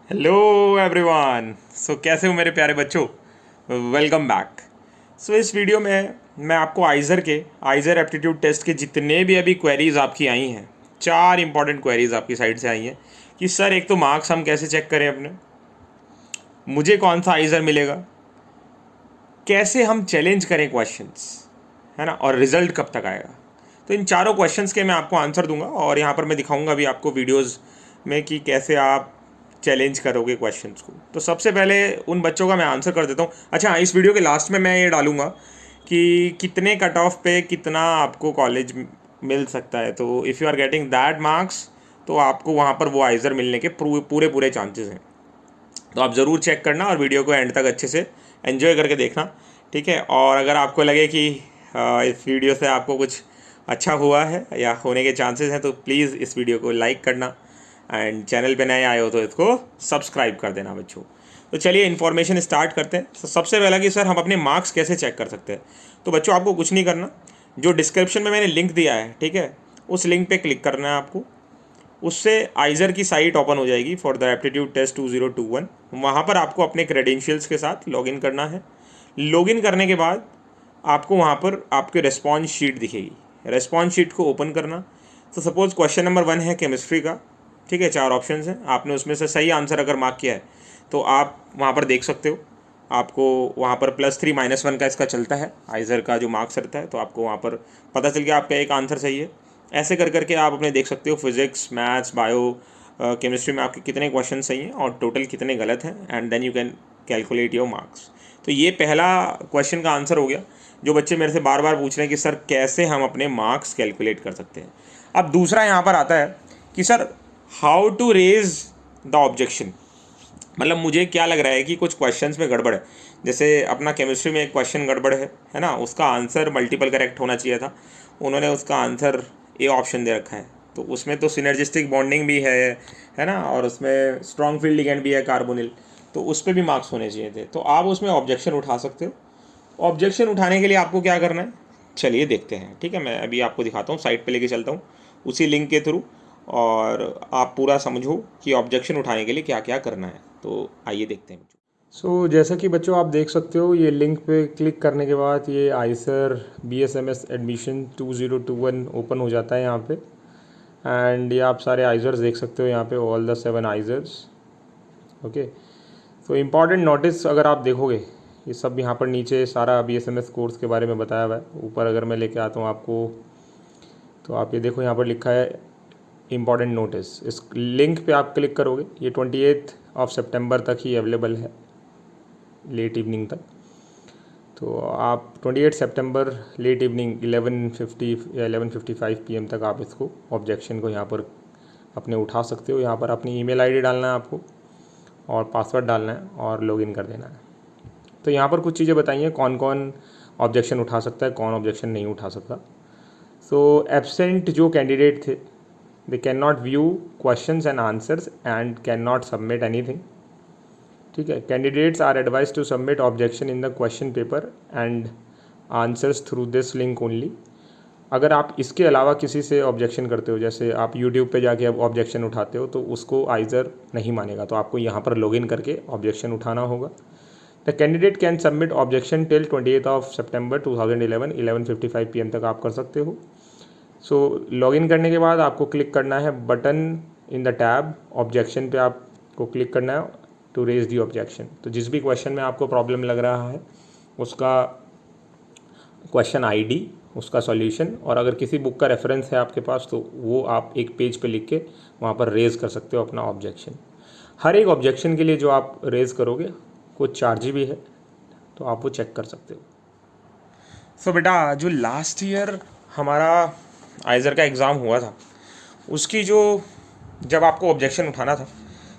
Hello everyone. कैसे हो मेरे प्यारे बच्चों। Welcome back. इस वीडियो में मैं आपको आइज़र एप्टीट्यूड टेस्ट के जितने भी अभी क्वेरीज़ आपकी आई हैं, 4 इंपॉर्टेंट क्वेरीज़ आपकी साइड से आई हैं कि सर एक तो मार्क्स हम कैसे चेक करें अपने, मुझे कौन सा आइज़र मिलेगा, कैसे हम चैलेंज करें क्वेश्चंस, है ना, और रिजल्ट कब तक आएगा। तो इन चारों क्वेश्चंस के मैं आपको आंसर दूंगा और यहाँ पर मैं दिखाऊंगा भी आपको वीडियोस में कि कैसे आप चैलेंज करोगे क्वेश्चंस को। तो सबसे पहले उन बच्चों का मैं आंसर कर देता हूँ। अच्छा, इस वीडियो के लास्ट में मैं ये डालूंगा कि कितने कट ऑफ पे कितना आपको कॉलेज मिल सकता है। तो if you are getting that marks तो आपको वहाँ पर वो आइज़र मिलने के पूरे पूरे चांसेस हैं। तो आप ज़रूर चेक करना और वीडियो को एंड तक अच्छे से एंजॉय करके देखना, ठीक है। और अगर आपको लगे कि इस वीडियो से आपको कुछ अच्छा हुआ है या होने के चांसेस हैं तो प्लीज़ इस वीडियो को लाइक करना एंड चैनल पे नए आए हो तो इसको सब्सक्राइब कर देना बच्चों। तो चलिए इन्फॉर्मेशन स्टार्ट करते हैं। तो सबसे पहला कि सर हम अपने मार्क्स कैसे चेक कर सकते हैं। तो बच्चों आपको कुछ नहीं करना, जो डिस्क्रिप्शन में मैंने लिंक दिया है, ठीक है, उस लिंक पे क्लिक करना है आपको। उससे आइज़र की साइट ओपन हो जाएगी फॉर द एप्टीट्यूड टेस्ट 2021। वहाँ पर आपको अपने क्रेडेंशियल्स के साथ लॉगिन करना है। लॉगिन करने के बाद आपको वहाँ पर आपके रिस्पॉन्स शीट दिखेगी। रिस्पॉन्स शीट को ओपन करना। तो सपोज़ क्वेश्चन नंबर 1 है केमिस्ट्री का, ठीक है, 4 ऑप्शंस हैं, आपने उसमें से सही आंसर अगर मार्क किया है तो आप वहाँ पर देख सकते हो। आपको वहाँ पर +3 -1 का इसका चलता है, आइज़र का जो मार्क्स रहता है, तो आपको वहाँ पर पता चल गया आपका एक आंसर सही है। ऐसे कर करके आप अपने देख सकते हो फिज़िक्स, मैथ्स, बायो, केमिस्ट्री में आपके कितने क्वेश्चन सही हैं और टोटल कितने गलत हैं, and then you can calculate your marks. तो ये पहला क्वेश्चन का आंसर हो गया। जो बच्चे मेरे से बार बार पूछ रहे हैं कि सर कैसे हम अपने मार्क्स कैलकुलेट कर सकते हैं। अब दूसरा यहाँ पर आता है कि sir how to raise the objection. मतलब मुझे क्या लग रहा है कि कुछ क्वेश्चंस में गड़बड़ है। जैसे अपना केमिस्ट्री में एक क्वेश्चन गड़बड़ है ना, उसका आंसर मल्टीपल करेक्ट होना चाहिए था, उन्होंने उसका आंसर ए ऑप्शन दे रखा है। तो उसमें तो सिनर्जिस्टिक बॉन्डिंग भी है ना, और उसमें स्ट्रॉन्ग फील्ड लिगेंड भी है कार्बोनिल, तो उस पर भी मार्क्स होने चाहिए थे। तो आप उसमें ऑब्जेक्शन उठा सकते हो। ऑब्जेक्शन उठाने के लिए आपको क्या करना है, चलिए देखते हैं, ठीक है। मैं अभी आपको दिखाता हूँ, साइट पे लेके चलता हूँ उसी लिंक के थ्रू, और आप पूरा समझो कि ऑब्जेक्शन उठाने के लिए क्या क्या करना है। तो आइए देखते हैं बच्चों। जैसा कि बच्चों आप देख सकते हो, ये लिंक पे क्लिक करने के बाद ये आइसर BSMS एडमिशन 2021 ओपन हो जाता है यहाँ पे। एंड ये आप सारे आइजर्स देख सकते हो यहाँ पे, ऑल द 7 आइजर्स। ओके, तो इम्पॉर्टेंट नोटिस अगर आप देखोगे, ये सब यहाँ पर नीचे सारा BSMS कोर्स के बारे में बताया हुआ है। ऊपर अगर मैं लेके आता हूँ आपको, तो आप ये देखो यहाँ पर लिखा है इम्पॉर्टेंट नोटिस। इस लिंक पे आप क्लिक करोगे, ये 28 सितंबर तक ही अवेलेबल है, लेट इवनिंग तक। तो आप 28 सितंबर लेट इवनिंग 11:50 या 11:55 PM तक आप इसको ऑब्जेक्शन को यहाँ पर अपने उठा सकते हो। यहाँ पर अपनी ईमेल आईडी डालना है आपको और पासवर्ड डालना है और लॉगिन कर देना है। तो यहाँ पर कुछ चीज़ें बताई हैं, कौन कौन ऑब्जेक्शन उठा सकता है, कौन ऑब्जेक्शन नहीं उठा सकता। सो एब्सेंट जो कैंडिडेट थे, they can not view questions and answers and can not submit anything, ठीक है। Candidates are advise to submit objection in the question paper and answers through this link only. अगर आप इसके अलावा किसी से ऑब्जेक्शन करते हो, जैसे आप यूट्यूब पे जाके अब ऑब्जेक्शन उठाते हो, तो उसको आइज़र नहीं मानेगा। तो आपको यहाँ पर लॉगिन करके ऑब्जेक्शन उठाना होगा। The candidate can submit objection till 28 September 2011 11:55 PM तक आप कर सकते हो। सो लॉगिन करने के बाद आपको क्लिक करना है button in the tab objection पे, आपको क्लिक करना है टू रेज दी ऑब्जेक्शन। तो जिस भी क्वेश्चन में आपको प्रॉब्लम लग रहा है उसका क्वेश्चन आईडी, उसका सॉल्यूशन, और अगर किसी बुक का रेफरेंस है आपके पास तो वो आप एक पेज पे लिख के वहाँ पर रेज़ कर सकते हो अपना ऑब्जेक्शन। हर एक ऑब्जेक्शन के लिए जो आप रेज़ करोगे कुछ चार्ज भी है, तो आप वो चेक कर सकते हो। सो बेटा, जो लास्ट ईयर हमारा आइज़र का एग्ज़ाम हुआ था, उसकी जो जब आपको ऑब्जेक्शन उठाना था,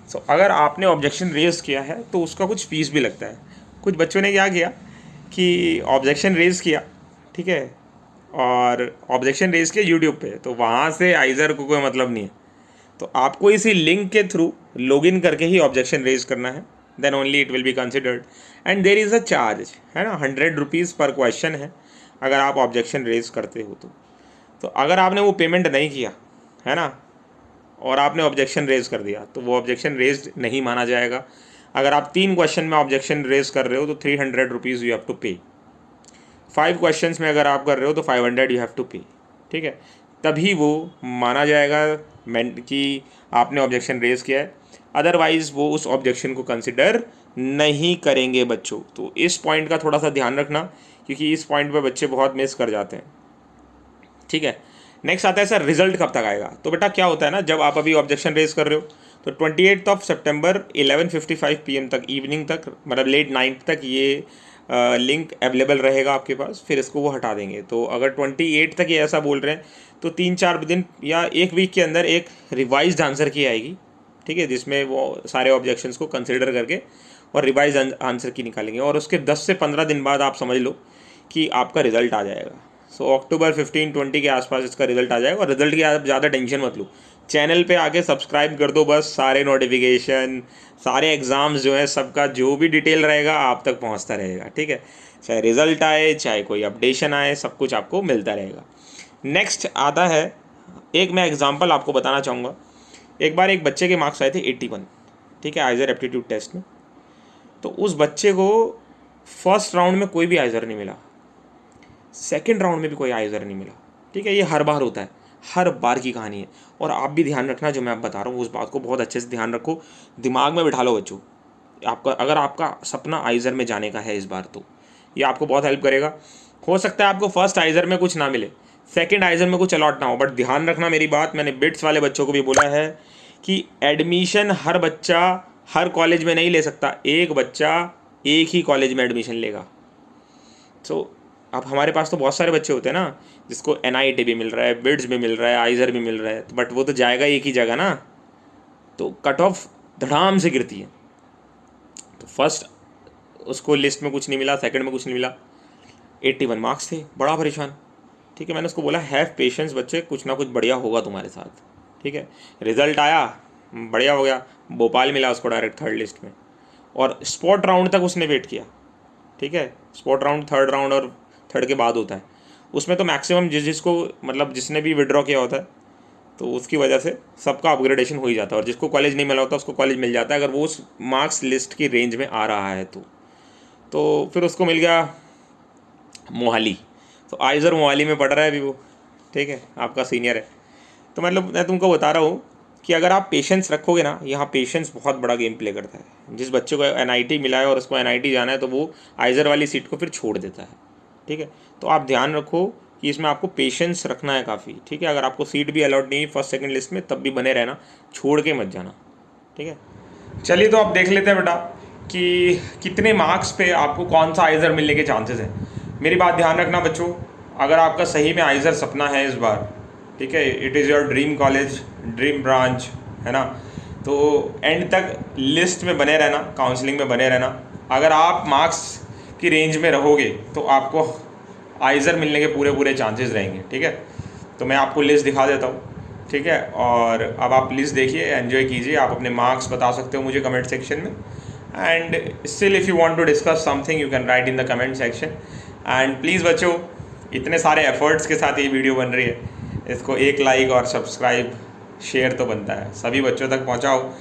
सो अगर आपने ऑब्जेक्शन रेज़ किया है तो उसका कुछ फ़ीस भी लगता है। कुछ बच्चों ने क्या किया कि ऑब्जेक्शन रेज़ किया, ठीक है, और ऑब्जेक्शन रेज़ किया यूट्यूब पे, तो वहाँ से आइज़र को कोई मतलब नहीं है। तो आपको इसी लिंक के थ्रू लॉगिन करके ही ऑब्जेक्शन रेज़ करना है, then only it will be considered. And there is a charge, है ना, 100 रुपीज़ पर क्वेश्चन है अगर आप ऑब्जेक्शन रेज़ करते हो तो अगर आपने वो पेमेंट नहीं किया, है ना, और आपने ऑब्जेक्शन रेज कर दिया तो वो ऑब्जेक्शन रेज नहीं माना जाएगा। अगर आप 3 क्वेश्चन में ऑब्जेक्शन रेज कर रहे हो तो 300 रुपीज़ यू हैव टू पे। 5 क्वेश्चंस में अगर आप कर रहे हो तो 500 यू हैव टू पे, ठीक है। तभी वो माना जाएगा कि आपने ऑब्जेक्शन रेज किया है, अदरवाइज़ वो उस ऑब्जेक्शन को कंसिडर नहीं करेंगे बच्चों। तो इस पॉइंट का थोड़ा सा ध्यान रखना, क्योंकि इस पॉइंट पे बच्चे बहुत मिस कर जाते हैं, ठीक है। नेक्स्ट आता है सर रिजल्ट कब तक आएगा। तो बेटा क्या होता है ना, जब आप अभी ऑब्जेक्शन रेज कर रहे हो तो 28 सितंबर 11:55 PM तक, इवनिंग तक, मतलब लेट नाइट तक ये लिंक अवेलेबल रहेगा आपके पास, फिर इसको वो हटा देंगे। तो अगर 28 तक ये ऐसा बोल रहे हैं तो 3-4 दिन या एक वीक के अंदर एक रिवाइज्ड आंसर की आएगी, ठीक है, जिसमें वो सारे ऑब्जेक्शंस को कंसिडर करके और रिवाइज आंसर की निकालेंगे, और उसके 10 से 15 दिन बाद आप समझ लो कि आपका रिजल्ट आ जाएगा। सो अक्टूबर 15-20 के आसपास इसका रिजल्ट आ जाएगा। और रिजल्ट की आप ज़्यादा टेंशन मत लो, चैनल पे आके सब्सक्राइब कर दो बस, सारे नोटिफिकेशन, सारे एग्ज़ाम्स जो है सबका जो भी डिटेल रहेगा आप तक पहुंचता रहेगा, ठीक है। चाहे रिज़ल्ट आए, चाहे कोई अपडेशन आए, सब कुछ आपको मिलता रहेगा। नेक्स्ट आता है, एक मैं एग्जांपल आपको बताना चाहूँगा। एक बार एक बच्चे के मार्क्स आए थे 81, ठीक है, आइजर एप्टीट्यूड टेस्ट में। तो उस बच्चे को फर्स्ट राउंड में कोई भी आइजर नहीं मिला, सेकेंड राउंड में भी कोई आइजर नहीं मिला, ठीक है। ये हर बार होता है, हर बार की कहानी है। और आप भी ध्यान रखना, जो मैं आप बता रहा हूँ उस बात को बहुत अच्छे से ध्यान रखो, दिमाग में बिठा लो बच्चों। आपका अगर आपका सपना आइजर में जाने का है इस बार, तो ये आपको बहुत हेल्प करेगा। हो सकता है आपको फर्स्ट आइजर में कुछ ना मिले, सेकंड आइजर में कुछ अलॉट ना हो, बट ध्यान रखना मेरी बात, मैंने बिट्स वाले बच्चों को भी बोला है कि एडमिशन हर बच्चा हर कॉलेज में नहीं ले सकता। एक बच्चा एक ही कॉलेज में एडमिशन लेगा। सो अब हमारे पास तो बहुत सारे बच्चे होते हैं ना, जिसको NIT भी मिल रहा है, बिट्स भी मिल रहा है, आइजर भी मिल रहा है, बट वो तो जाएगा एक ही जगह ना, तो कट ऑफ धड़ाम से गिरती है। तो फर्स्ट उसको लिस्ट में कुछ नहीं मिला, सेकंड में कुछ नहीं मिला, 81 मार्क्स थे, बड़ा परेशान, ठीक है। मैंने उसको बोला हैव पेशेंस बच्चे, कुछ ना कुछ बढ़िया होगा तुम्हारे साथ, ठीक है। रिजल्ट आया, बढ़िया हो गया, भोपाल मिला उसको डायरेक्ट 3rd लिस्ट में, और स्पॉट राउंड तक उसने वेट किया, ठीक है। स्पॉट राउंड 3rd राउंड और 3rd के बाद होता है, उसमें तो मैक्सिमम जिसको मतलब जिसने भी विड्रॉ किया होता है तो उसकी वजह से सबका अपग्रेडेशन हो ही जाता है, और जिसको कॉलेज नहीं मिला होता उसको कॉलेज मिल जाता है, अगर वो उस मार्क्स लिस्ट की रेंज में आ रहा है तो फिर उसको मिल गया मोहाली। तो आइजर मोहाली में पढ़ रहा है अभी वो, ठीक है, आपका सीनियर है। तो मतलब मैं तुमको बता रहा हूँ कि अगर आप पेशेंस रखोगे ना, यहाँ पेशेंस बहुत बड़ा गेम प्ले करता है। जिस बच्चे को NIT मिला है और उसको NIT जाना है तो वो आइजर वाली सीट को फिर छोड़ देता है, ठीक है। तो आप ध्यान रखो कि इसमें आपको पेशेंस रखना है काफ़ी, ठीक है। अगर आपको सीट भी अलॉट नहीं है फर्स्ट सेकंड लिस्ट में, तब भी बने रहना, छोड़ के मत जाना, ठीक है। चलिए तो आप देख लेते हैं बेटा कि कितने मार्क्स पे आपको कौन सा आइजर मिलने के चांसेस हैं। मेरी बात ध्यान रखना बच्चों, अगर आपका सही में आइजर सपना है इस बार, ठीक है, it is your dream college, dream branch, है ना, तो एंड तक लिस्ट में बने रहना, काउंसलिंग में बने रहना। अगर आप मार्क्स की रेंज में रहोगे तो आपको आइजर मिलने के पूरे पूरे चांसेस रहेंगे, ठीक है। तो मैं आपको लिस्ट दिखा देता हूँ, ठीक है, और अब आप लिस्ट देखिए, एंजॉय कीजिए। आप अपने मार्क्स बता सकते हो मुझे कमेंट सेक्शन में, and still if you want to discuss something you can write in the comment section. And please बच्चों, इतने सारे एफर्ट्स के साथ ये वीडियो बन रही है, इसको एक लाइक और सब्सक्राइब शेयर तो बनता है, सभी बच्चों तक पहुंचाओ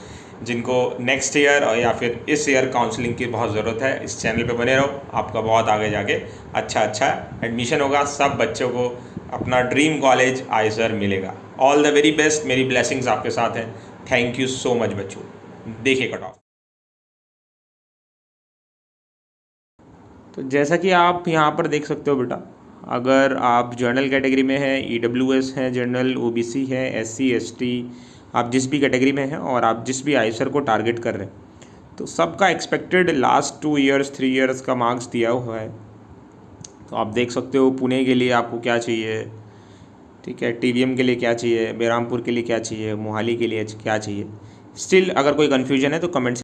जिनको नेक्स्ट ईयर और या फिर इस ईयर काउंसलिंग की बहुत ज़रूरत है। इस चैनल पे बने रहो, आपका बहुत आगे जाके अच्छा एडमिशन होगा, सब बच्चों को अपना ड्रीम कॉलेज आइजर मिलेगा। ऑल द वेरी बेस्ट, मेरी ब्लेसिंग्स आपके साथ हैं। थैंक यू सो मच बच्चों। देखिए कट ऑफ। तो जैसा कि आप यहाँ पर देख सकते हो बेटा, अगर आप जनरल कैटेगरी में हैं, EWS हैं, जनरल OBC है, SC ST, आप जिस भी कैटेगरी में हैं और आप जिस भी आइसर को टारगेट कर रहे हैं, तो सबका एक्सपेक्टेड लास्ट 2 ईयर्स 3 ईयर्स का मार्क्स दिया हुआ है। तो आप देख सकते हो पुणे के लिए आपको क्या चाहिए, ठीक है, TVM के लिए क्या चाहिए, बेरामपुर के लिए क्या चाहिए, मोहाली के लिए क्या चाहिए। स्टिल अगर कोई कन्फ्यूजन है तो कमेंट्स